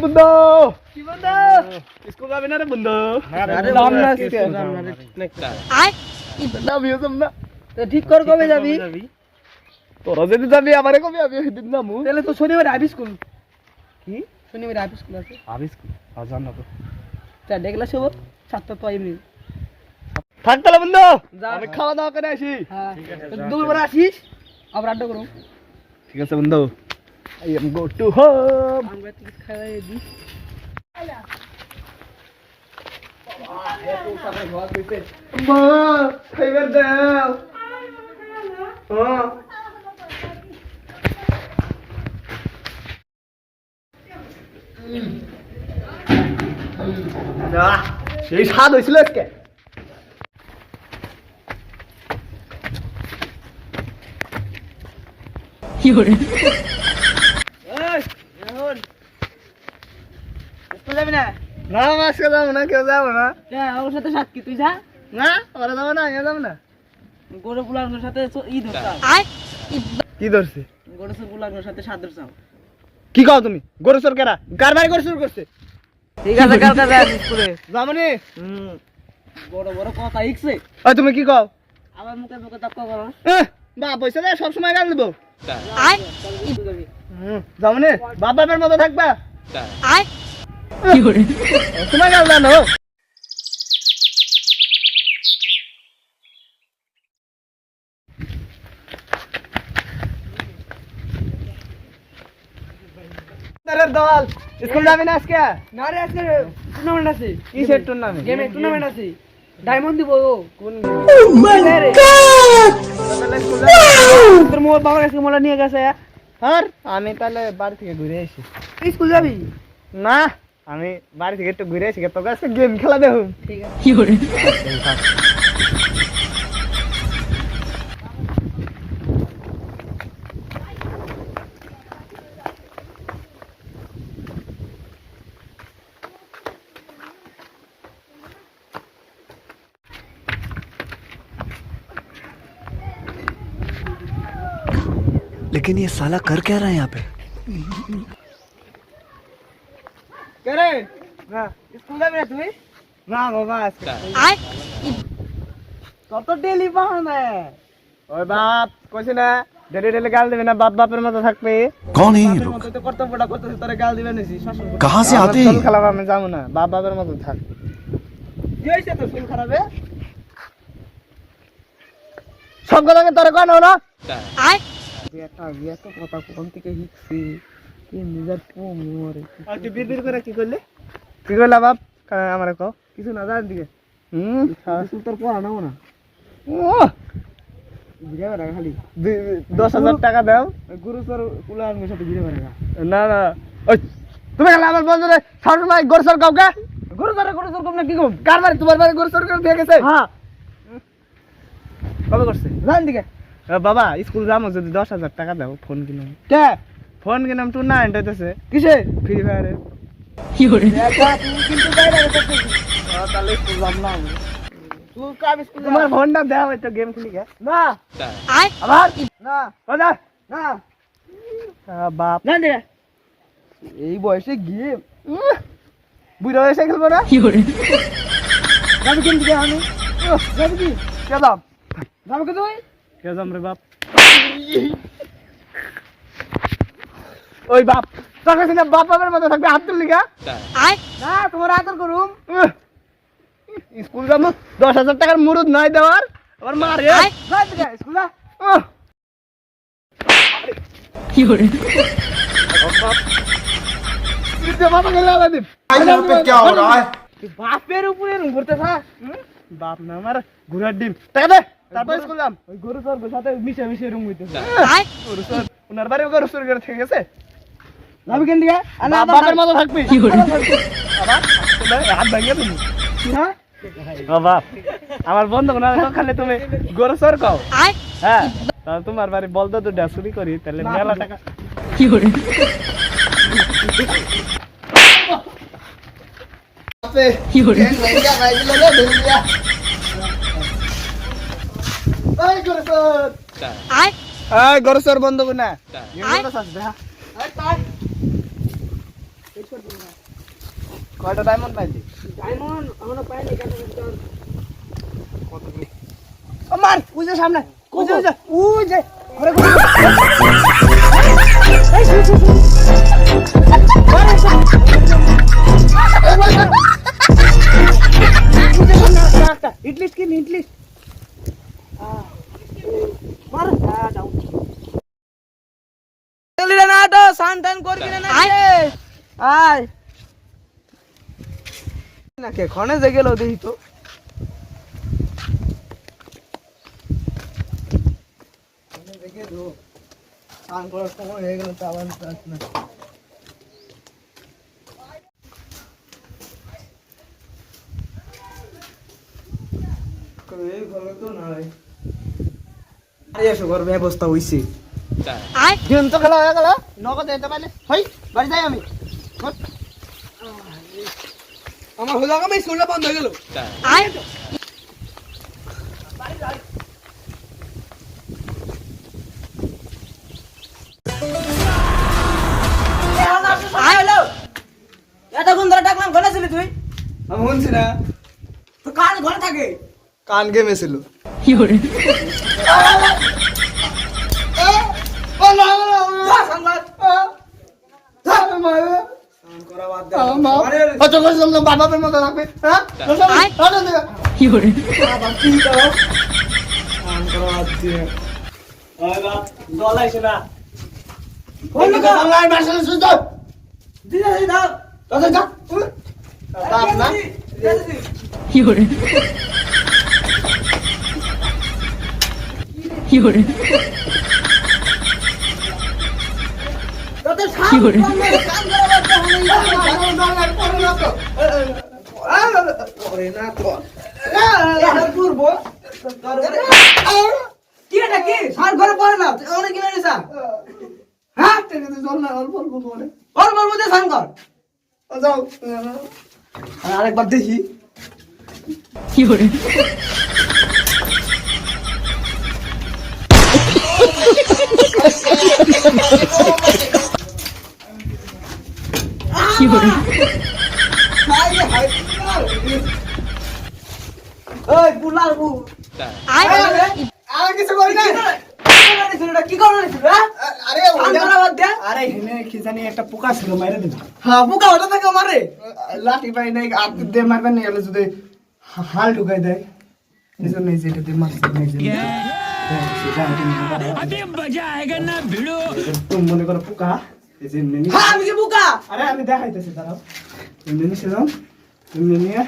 বন্ধু কি বন্ধু স্কুল যাবি না রে বন্ধু দাম না আজকে যাবিও যাম না তো ঠিক কর কবে যাবি তোরা যদি যাবি আমারে কবি আমি সেদিন যাবো তাহলে তো শনিবার আবি স্কুল কি শনিবার আবি স্কুল আছে আমি স্কুল জান না তো চা দেখলা শুভ 7টা তো এমনি থাক তাহলে বন্ধু যা। আমি খাওয়া দাওয়া করে আসি হ্যাঁ দুপুরবেলা আসিস আবার আড্ডা করুন ঠিক আছে বন্ধু I am go to home আমরা টিকিট খাওয়াই দিই মা খাইবার দাও হ্যাঁ সেই স্বাদ হয়েছিল আজকে স্কুল যাবি না না আজকে যাবো না কেউ যাবো না আমার সাথে সাক্ষী তুই যা না ওরা যাবো না আমি যাবো না গরু পুলানোর সাথে ঈদ হতাম কি ধরছে গরু পুলানোর সাথে সাদ ধরছাম কি কও তুমি গরু সরকারা কার বাড়ি গরু চোর করছে ঠিক আছে কালকে যাস স্কুলে যাবনি বড় বড় কথা ইকছে ওই তুমি কি কও আমার মুখে মুখে তক্ক করো বাপ পয়সা দেয় সবসময় গাল দেবো যাবি যাবনি বাপ বাপের মতো থাকবা কি করে তোমার গাল জানো দল স্কুল যাবি না আজকে না রে আজকে টুর্নামেন্ট আছে কিসের টুর্নামেন্ট গেমে টুর্নামেন্ট আছে ডায়মন্ড দিব কোন তোর মোর বাবার কাছে মোলা নিয়ে গেছে আর আমি তাহলে বাড়ি থেকে ঘুরে আসি তুই স্কুল যাবি না আমি বাড়ি থেকে একটু ঘুরে আসি তোকে আজকে গেম খেলা দেবো ঠিক আছে কি করে लेकिन ये साला कर क्या रहा है यहाँ पे কে রে না স্কুল যাবি না তুই না বাবা আজকে তোর তো ডেলি বাহানা ওই বাপ কইছি না ডেলি ডেলি গাল দিবে না বাপ বাপের মতো থাকবে कौन है ये लोग তুই তো কর্তব্যটা করতেছিস তোরে গাল দিবে নাকি শাসন করতে कहाँ से आते हैं খেলা আমি যাবো না বাপ বাপের মতো থাক কি হইছে তোর স্কুল খারাপে সব কথাকে তোরে কয় না বিয়া তো কথা কোন থেকে শিখছি কি নিজের পোমরে আর তুই বিড়বিড় করে কি করলি কি করলা বাপ আমারে কও কিছু না জান দিকে স্কুল তোর পড়া নাও না ঘুরে বেড়া খালি 10,000 টাকা দাও গুরু তোর কুলার সাথে ঘুরে বেড়া না না ওই তুমি খেলা আমার বন্ধুরে সবসময় গোরসর কাউকে গুরু তোর কম না কি কম কার বাড়ি তোমার বাড়ি গোরসর করে দিয়ে গেছে হ্যাঁ কবে করছে জান দিকে বাবা স্কুল যাবো যদি 10,000 টাকা দাও ফোন কিনে কে ফোন কিনে টুর্নামেন্ট হইতেছে কিসে ফ্রি ফায়ারে কি করে তুমি কিন্তু বাইরে করতেছিস তাহলে স্কুল যাব না তুই কাম স্কুল তোমার ফোনটা দাও একটু গেম খেলি গে না আবার না বাজা না বাপ জান দিকে এই বয়সে গিয়ে বুড়ো হয়েছে খেলবো না কি করে যাবি কেন দিকে আমি যাবি কি কে দাম যাবি কে তুই কে দাম রে বাপ ওই বাপ তোর কাছে না বাপ বাপের মতো থাকবে হাত তুললি গা না তোমার আদর করুম স্কুল যাবো 10,000 টাকার মুরুদ নাই দেওয়ার আবার মারে যান দিকে স্কুল যা কি করে বাবা গেলে আলাদিন क्या हो रहा है তুই বাপের উপরে ঘুরতে থাক বাপ না আমার ঘুরার ডিম টাকা দে তারপর স্কুল যাম ওই গরু তোর সাথে মিশে মিশে রুম হইতেছে ওনার বাড়ি ওকে রসুর করে থেকে গেছে যাবি কেন দিকে বাপের মতো থাকবি বাবা হাত ভাঙিয়ে তুমি হ্যাঁ বাবা আমার বন্ধু না খালি তুমি গরু সর কও হ্যাঁ তাহলে তোমার বাড়ি বলতো তো ডাসুরি করি তাহলে মেলা টাকা কি করে কি করে গরু সর বন্ধ না কয়টা ডায়মন্ড পাইলি? ডায়মন্ড এখনো পাইনি কেন তোর আমার ওই যে সামনে ওই যে ঘরে ঘরে এই শুন শুন ইটলিস্ট কি ইটলিস্ট মার দাও চলি রে না তো সান টান করবি না আয় না কে খনে যে গেল দেখি তো দেখে দো সান করার সময় হয়ে গেল তো আবার না কই ঘরে তো নাই আরে এসো ঘর ব্যবস্থা হইছে গেম তো খেলা হয়ে গেল নগদ যেতে পারলে হই বাড়ি যাই আমি আমার হলো আমি স্কুলটা বন্ধ হয়ে গেল এতক্ষণ ধরে ডাকলাম ঘরে ছিলি তুই আমি শুনছি না তো কার ঘরে থাকে কান গেমে ছিল যা সংবাদ করা বাদ দে বাবার মতো লাগবে হ্যাঁ কি করে বাকি দাও করা বাদ দে জল আইছে না বললো কা অনলাইন ভার্সন সুযোগ দিদা দিদা তাতে যা তাপ না তোদের কি করে কাম করা বাদ দে ওরে না তো এটা করবো কি এটা কি সার ঘরে পড়ে না ওরে কি মেরেছ হ্যাঁ জল না অল্প অল্প করে ওর বলবো যে সান কর যাও আরেকবার দেখি ওই বুলাল বু আর কিছু করি না কি করছিস হ্যাঁ আরে সান করা বাদ দে আরে হেনে কি জানি একটা পোকা ছিল মাইরে দিল হ্যাঁ বুকা ওটা থেকে মারে লাঠি পাই নাই আর দে মারবে না এলে যদি হাল ঢুকাই দেয় এজন্য এই যে এটা দিয়ে মারছে না এই যে अभी मजा आएगा ना भिड़ो तुम মনে করো পোকা এই যে এমনি হ্যাঁ আমি কি বুকা আরে আমি দেখাইতেছি দাঁড়াও এমনি নিচে যাও এমনি নিয়ে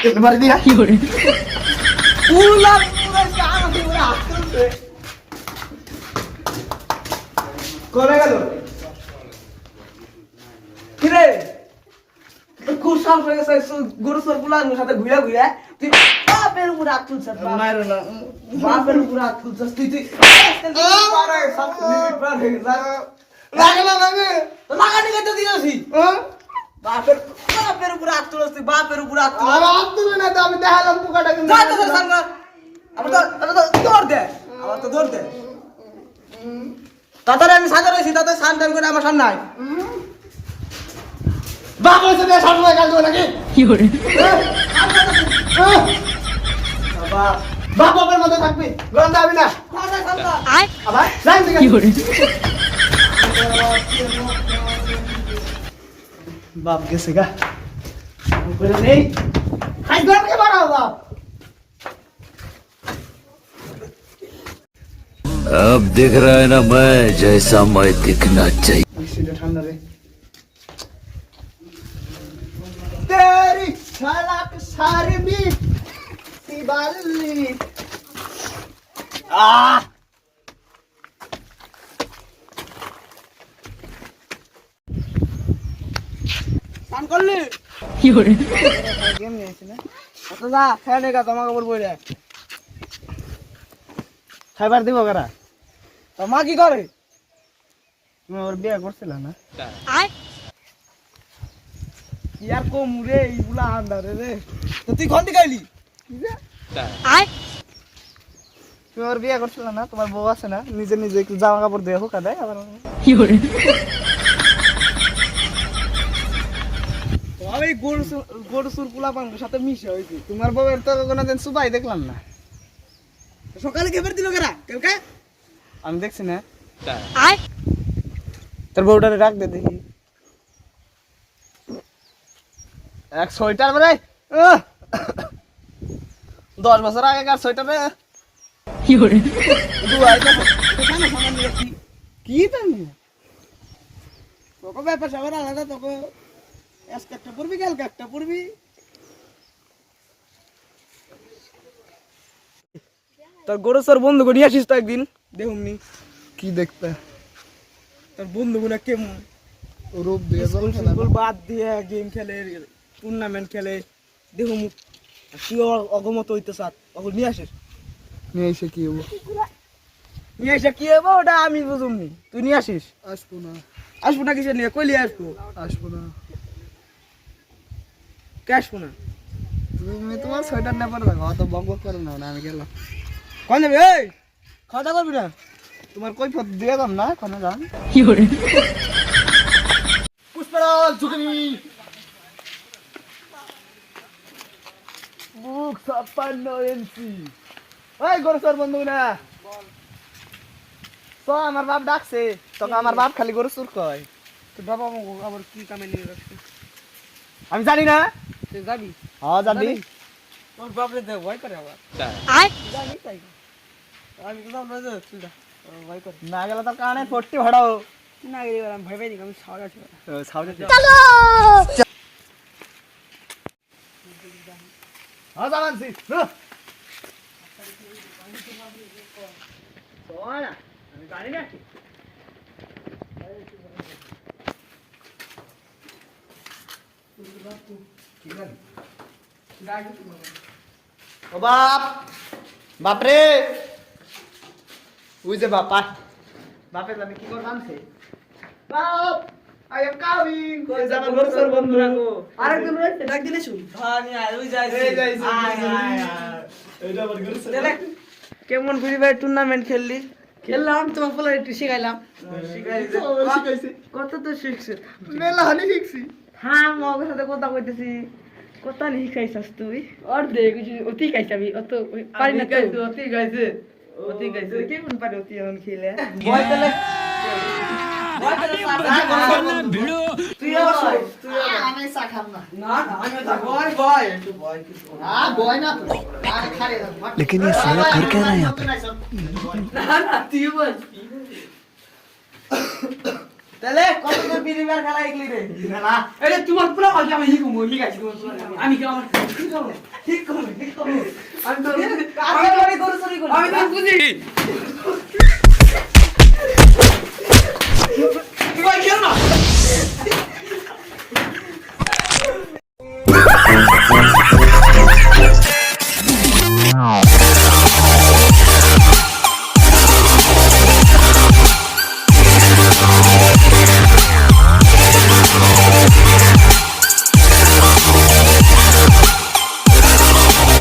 এমনি মারি দিয়া বুলাল পুরো কাম পুরো আসছে কোনে গেল কিরে খুব সাহস হয়ে গেছে গুরুসর বুলার সাথে ঘুরে ঘুরে তুই বাপের উপর হাত তুলছিস মারো না বাপের উপর হাত তুলছিস তুই পারে সব লিমিট পার হয়ে গেছে লাগে না লাগে তো লাগানি কত দিয়েছি হ্যাঁ বাপের বাপের উপর হাত তুলছিস তুই বাপের উপর হাত তুল আর হাত তুলে না তো আমি দেখালাম পোকাটা কিন্তু যা তো সাঙ্গ আমার তো দৌড় দে আমার তো দৌড় দে তাড়াতাড়ি আমি সাজা রয়েছি তাতে সান টান করে আমার সামনে আয় বাপ এসে দিয়ে সামনে কাজ করে নাকি বাবা বাপ বাপের মতো থাকবি গন্ধ হবে না সাজা সাজা আবার লাইন থেকে বাপ গেছে গা করে নেই খাই ঘর থেকে বাড়াও বাপ अब दिख रहा है ना मैं जैसा मैं दिखना चाहिए বেশিটা ঠান্ডা রে তেরি শালাক সারবি সিবাল্লি সান করলি গেম নিয়েছি না আচ্ছা যা খেয়ে নে গা জামা কাপড় পরে খাইবার দিব কারা তো মা কি করে তুমি ওর বিয়ে করছিল না কি আর কম রে এইগুলা আন্দারে রে তো তুই কোন দিকে আইলি তুমি ওর বিয়ে করছিল না তোমার বউ আছে না নিজে নিজে একটু জামা কাপড় দিয়ে হোকা দেয় আবার আমি গরু সুর পোলাপানের সাথে মিশে হয়েছি। তোমার বউয়ের তো কোনোদিন সুবাই দেখলাম না। সকালে কেবার দিল কেরা কেলকা? আমি দেখছি না। তোর বউটারে রাখ দে দেখি। এক সোয়েটার বেড়ে 10 বছর আগেকার সোয়েটার রে। কি জানি তোকে ব্যাপার সবার আলাদা, তোকে আজকে একটা পড়বি কালকে একটা পড়বি। তোর গরু সর বন্ধু করে নিয়ে আসিস তো একদিন, দেখুমনি কি দেখতে তোর বন্ধু গুলা কেমন রূপ দিয়ে স্কুল বাদ দিয়ে গেম খেলে, টুর্নামেন্ট খেলে, দেখুম তুই অগমত হইতে চাস, ওগুলো নিয়ে আসিস। নিয়ে এসে কি হবো? নিয়ে এসে কি হবো ওটা আমি বুঝুমনি, তুই নিয়ে আসিস। আসবো না। আসবো না কিসের নিয়ে, কইলি আসবো? আসবো না। কে আসবো না? তুমি তোমার সোয়েটার না পরে থাকো, অত বক বক করো না, আমি গেলাম। কখন যাবি? এই খাওয়া দাওয়া করবি না? তোমার কই পথ দিয়ে যাম না কোনে যান। পুষ্পরাজ ঝুঁকনি মুখ 56 ইঞ্চি। ওই গরুসর বন্ধু না তো আমার বাপ ডাকছে, তোকে আমার বাপ খালি গরু চুর কয়। তোর বাবা আমাকে আবার কি কামে নিয়ে রাখছে? আমি জানি না। তুই যাবি? হ্যাঁ যাবি। তোর বাপরে দেখ ভয় করে আবার। জানি তাই। আমি তো যাবো না যে, তুই যা। ভয় করে। না গেলে তো কানে 40 ভাড়াও। না গেলে এবার আমি ভয় পাই নি, আমি সাহস আছে। চলো হ্যাঁ যাবানছি। আমি জানি না। ও বাপ, বাপরে ওই যে বাপা বাপে জানি কি করে আনছে। বাপ আই এম কামিং। কই যাবার গরসর বন্ধু রাখো। আরেকজন রয়েছে, ডাক দিলে শুন। ভানি আয়, ওই যাইছে। এই যাইছে। আয়, আয়, আয়। এইটা আবার গরসর। তাহলে কেমন ফ্রি ফায়ার টুর্নামেন্ট খেললি? খেললাম, তোমার ফলে একটু শিখাইলাম। শিখাইছে। শিখাইছে। কত তো শিখছে। মেলা হানি শিখছি। হ্যাঁ, মগের সাথে কথা কইতেছি। কথা নি শিখাইছাস তুই? অর্ধেক অতি খাইছি আমি, অত পারি না তো। অতি খাইছে। অতি খাইছে। কেমন পারে অতি এখন খেলে? ভয় পেলে ভয় পেলে তুই আবার আমি চা খাম না। না না, আমি তো ভয় ভয় একটু ভয় কিছু না। বয় না তো। আরে খারে যাও। लेकिन ये साला कर क्या रहा है यहाँ पे? না না, তুই বল। তাহলে কত তোর বিরিবার খেলা একলি রে? না আরে তোমার পুরো আজ আমি হিকুম হিকাইছি তোমার পুরো আমি কি আমার ঠিক করব ঠিক করব আমি তো আমি গরু চুরি করি আমি তো বুঝি